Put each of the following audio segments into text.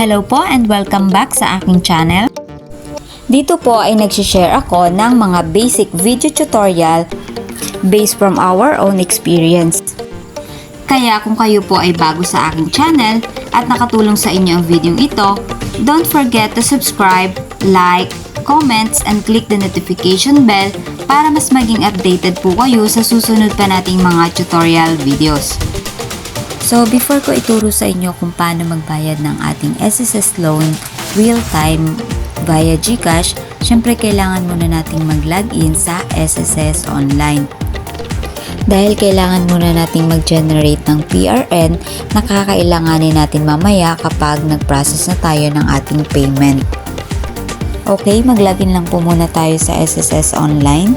Hello po and welcome back sa aking channel. Dito po ay nagsishare ako ng mga basic video tutorial based from our own experience. Kaya kung kayo po ay bago sa aking channel at nakatulong sa inyo ang video ito, don't forget to subscribe, like, comments, and click the notification bell para mas maging updated po kayo sa susunod pa nating mga tutorial videos. So, before ko ituro sa inyo kung paano magbayad ng ating SSS loan real-time via GCash, syempre kailangan muna nating mag-login sa SSS online. Dahil kailangan muna nating mag-generate ng PRN na kakailanganin natin mamaya kapag nag-process na tayo ng ating payment. Okay, mag-login lang po muna tayo sa SSS online.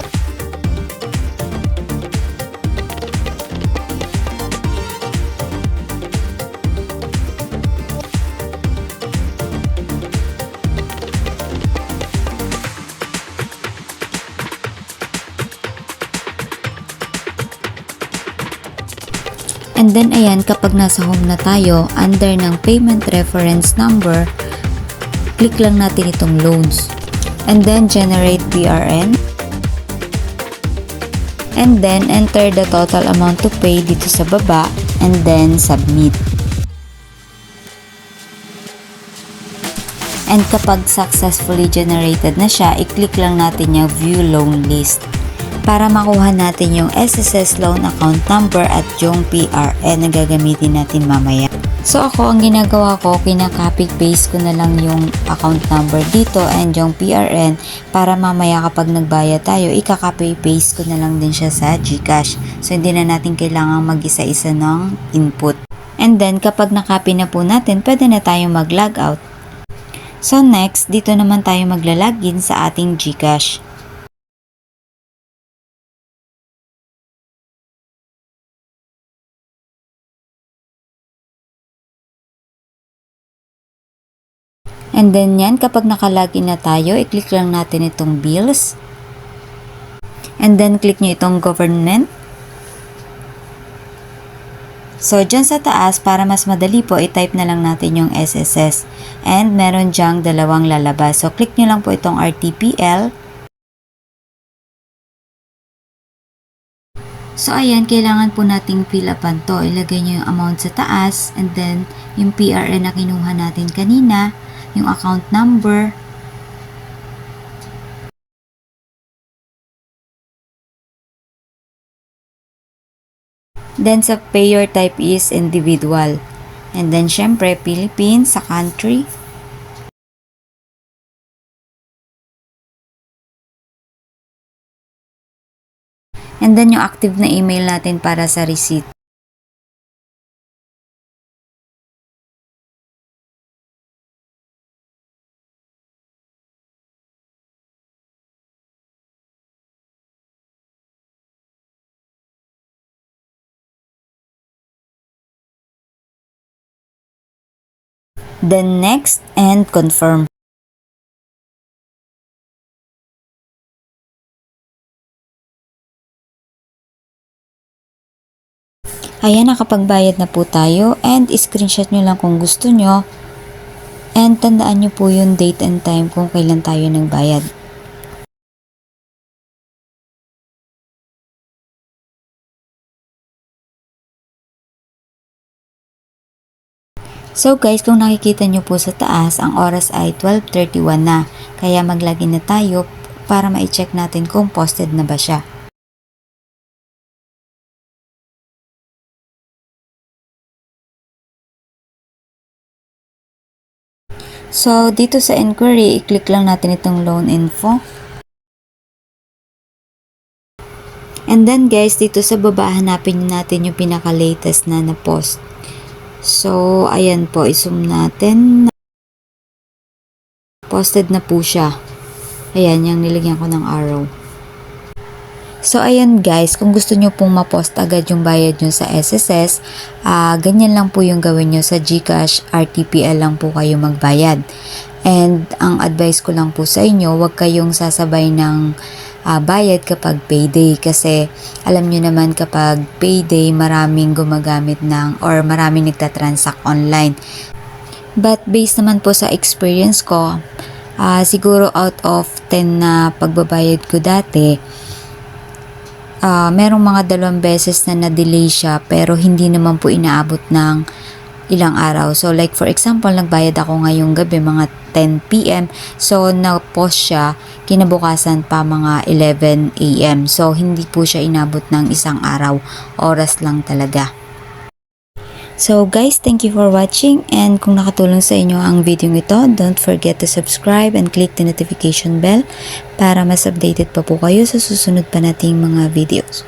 And then ayan, kapag nasa home na tayo, under ng payment reference number, click lang natin itong loans. And then generate PRN. And then enter the total amount to pay dito sa baba and then submit. And kapag successfully generated na siya, i-click lang natin yung view loan list para makuha natin yung SSS loan account number at yung PRN na gagamitin natin mamaya. So ako, ang ginagawa ko, kinaka-copy-paste ko na lang yung account number dito and yung PRN para mamaya kapag nagbayad tayo, ika-copy-paste ko na lang din siya sa GCash. So hindi na natin kailangang mag-isa-isa ng input. And then kapag na-copy na po natin, pwede na tayong mag-log out. So next, dito naman tayo maglalagin sa ating GCash. And then yan, kapag nakalagin na tayo, i-click lang natin itong bills. And then click nyo itong government. So dyan sa taas, para mas madali po, i-type na lang natin yung SSS. And meron dyang dalawang lalabas. So click nyo lang po itong RTPL. So ayan, kailangan po nating fill upan to. Ilagay nyo yung amount sa taas. And then yung PRN na kinuha natin kanina, yung account number, then sa payer type is individual, and then syempre Philippines sa country, and then yung active na email natin para sa receipt. Then next and confirm. Ayan, nakapagbayad na po tayo and screenshot nyo lang kung gusto nyo and tandaan nyo po yung date and time kung kailan tayo nagbayad. So guys, kung nakikita nyo po sa taas, ang oras ay 12:31 na. Kaya mag-login na tayo para ma-check natin kung posted na ba siya. So dito sa inquiry, i-click lang natin itong loan info. And then guys, dito sa baba, hanapin natin yung pinaka-latest na na-post. So, ayan po, i-zoom natin. Posted na po siya. Ayan, yung nilagyan ko ng arrow. So, ayan guys, kung gusto nyo pong ma-post agad yung bayad nyo sa SSS, ganyan lang po yung gawin nyo sa GCash, RTPL lang po kayo magbayad. And, ang advice ko lang po sa inyo, huwag kayong sasabay ng bayad kapag payday kasi alam nyo naman kapag payday maraming gumagamit ng or maraming nagtatransact online. But based naman po sa experience ko, siguro out of 10 na pagbabayad ko dati, merong mga 2 beses na na-delay siya pero hindi naman po inaabot ng ilang araw. So like for example, nagbayad ako ngayong gabi mga 10 PM. So na-post siya kinabukasan pa mga 11 AM. So hindi po siya inabot ng isang araw. Oras lang talaga. So guys, thank you for watching, and kung nakatulong sa inyo ang video ito, don't forget to subscribe and click the notification bell para mas updated pa po kayo sa susunod pa nating mga videos.